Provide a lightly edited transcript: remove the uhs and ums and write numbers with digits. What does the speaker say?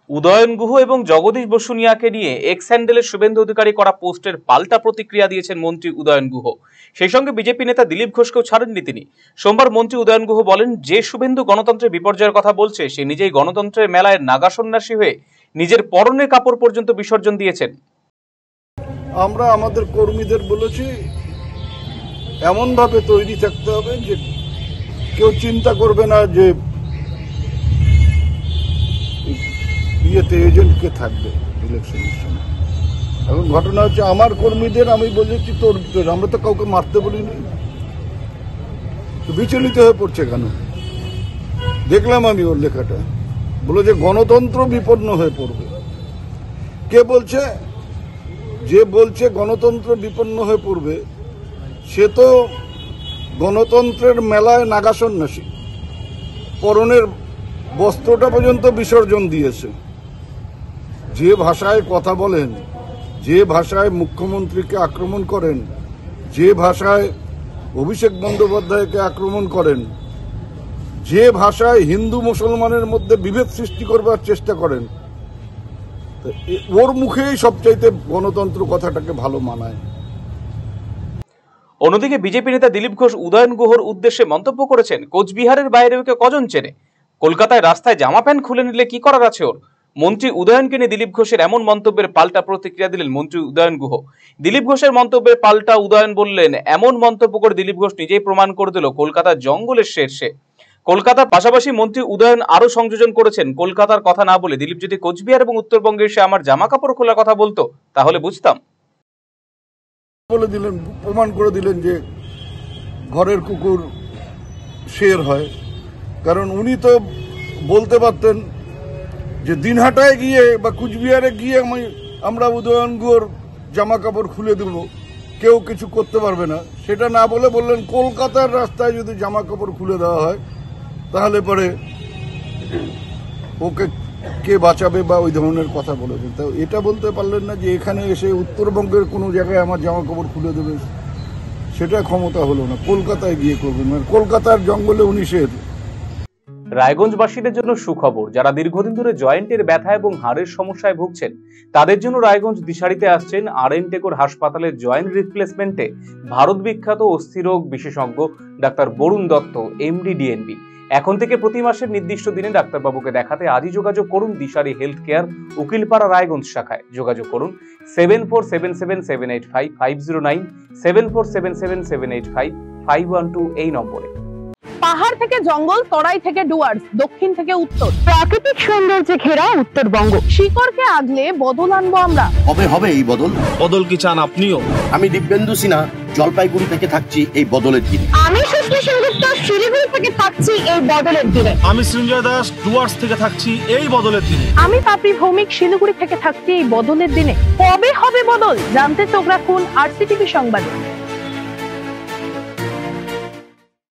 উদয়ন গুহ এবং জগদীশ বসুনিয়াকে নিয়ে এক্স হ্যান্ডেলের শুভেন্দু অধিকারী করা পোস্টের পাল্টা প্রতিক্রিয়া দিয়েছেন মন্ত্রী উদয়ন গুহ। সেই সঙ্গে বিজেপি নেতা দিলীপ ঘোষকেও ছাড়েননি তিনি। সোমবার মন্ত্রী উদয়ন গুহ বলেন, যে শুভেন্দু গণতন্ত্রের বিপর্যয়ের কথা বলছে সে নিজেই গণতন্ত্রের মেলায় নাগা সন্ন্যাসী হয়ে নিজের পরনের কাপড় পর্যন্ত বিসর্জন দিয়েছেন। আমরা আমাদের কর্মীদের বলেছি এমন ভাবে তৈরি থাকতে হবে যে কেউ চিন্তা করবে না যে ইয়েতে এজেন্টকে থাকবে ইলেকশনের সময়। এখন ঘটনা হচ্ছে আমার কর্মীদের আমি বলেছি তোর আমরা তো কাউকে মারতে বলিনি, বিচলিত হয়ে পড়ছে কেন? দেখলাম আমি ওর লেখাটা, বলে যে গণতন্ত্র বিপন্ন হয়ে পড়বে। কে বলছে? যে বলছে গণতন্ত্র বিপন্ন হয়ে পড়বে সে তো গণতন্ত্রের মেলায় নাগা সন্ন্যাসী, পরনের বস্ত্রটা পর্যন্ত বিসর্জন দিয়েছে। যে ভাষায় কথা বলেন, যে ভাষায় মুখ্যমন্ত্রীকে আক্রমণ করেন, যে ভাষায় অভিষেক বন্দ্যোপাধ্যায়কে আক্রমণ করেন, যে ভাষায় হিন্দু মুসলমানের মধ্যে বিভেদ সৃষ্টি করবার চেষ্টা করেন, ওর মুখেই সবচাইতে গণতন্ত্র কথাটাকে ভালো মানায়। অন্যদিকে বিজেপি নেতা দিলীপ ঘোষ উদয়ন গুহর উদ্দেশ্যে মন্তব্য করেছেন, কোচবিহারের বাইরে ওকে কজন চেনে? কলকাতায় রাস্তায় জামা প্যান্ট খুলে নিলে কি করার আছে ওর? মন্ত্রী উদয়নকে নিয়ে দিলীপ ঘোষের এমন মন্তব্যের পাল্টা প্রতিক্রিয়া দিলেন মন্ত্রী উদয়ন গুহ। দিলীপ ঘোষের মন্তব্যের পাল্টা উদয়ন বললেন, এমন মন্তব্য করে দিলীপ ঘোষ নিজেই প্রমাণ করে দিল কলকাতার জঙ্গলের শের সে। কলকাতার পাশাপাশি মন্ত্রী উদয়ন আরো সংযোজন করেছেন, কলকাতার কথা না বলে দিলীপ যদি কোচবিহার এবং উত্তরবঙ্গে এসে আমার জামা কাপড় খোলার কথা বলতো তাহলে বুঝতাম। বলে দিলেন, প্রমাণ করে দিলেন যে ঘরের কুকুর শের হয়। কারণ উনি তো বলতে পারতেন যে দিনহাটায় গিয়ে বা কুচবিহারে গিয়ে আমরা উদয়ন গুহর জামা কাপড় খুলে দেব, কেউ কিছু করতে পারবে না। সেটা না বলে বললেন কলকাতার রাস্তায় যদি জামা কাপড় খুলে দেওয়া হয় তাহলে পরে ওকে কে বাঁচাবে বা ওই ধরনের কথা বলেছেন। তো এটা বলতে পারলেন না যে এখানে এসে উত্তরবঙ্গের কোনো জায়গায় আমার জামা কাপড় খুলে দেবে, সেটা ক্ষমতা হলো না। কলকাতায় গিয়ে করবেন, মানে কলকাতার জঙ্গলে উনি শের। রায়গঞ্জবাসীদের জন্য সুখবর, যারা দীর্ঘদিন ধরে জয়েন্টের ব্যথা এবং হাড়ের সমস্যায় ভুগছেন তাদের জন্য রায়গঞ্জ দিশারিতে আসছেন আর.এন. টেগোর হাসপাতালের জয়েন্ট রিপ্লেসমেন্টে ভারত বিখ্যাত অস্থিরোগ বিশেষজ্ঞ doctor Barun Dutta, MD, DNB. এখন থেকে প্রতি মাসের নির্দিষ্ট দিনে ডাক্তারবাবুকে দেখাতে আজই যোগাযোগ করুন দিশারি হেলথ কেয়ার, উকিলপাড়া, রায়গঞ্জ শাখায়। যোগাযোগ করুন 7477785509, 7477785512 এই নম্বরে। পাহাড় থেকে জঙ্গল, তরাই থেকে ডুয়ার্স, দক্ষিণ থেকে উত্তর, প্রাকৃতিক সৌন্দর্যে ঘেরা উত্তরবঙ্গ। শিকড়কে আগলে বদল আনবো আমরা। হবে এই বদল। বদল কি চান আপনিও? আমি দিব্যেন্দু সিনহা জলপাইগুড়ি থেকে থাকছি এই বদলের দিনে। আমি সুশ্রী সেনগুপ্ত শিলিগুড়ি থেকে থাকছি এই বদলের দিনে। আমি সঞ্জয় দাস ডুয়ার্স থেকে থাকছি এই বদলের দিনে। আমি পাপড়ি ভৌমিক শিলিগুড়ি থেকে থাকছি এই বদলের দিনে। কবে হবে বদল জানতে চোখ রাখুন RCTV সংবাদে।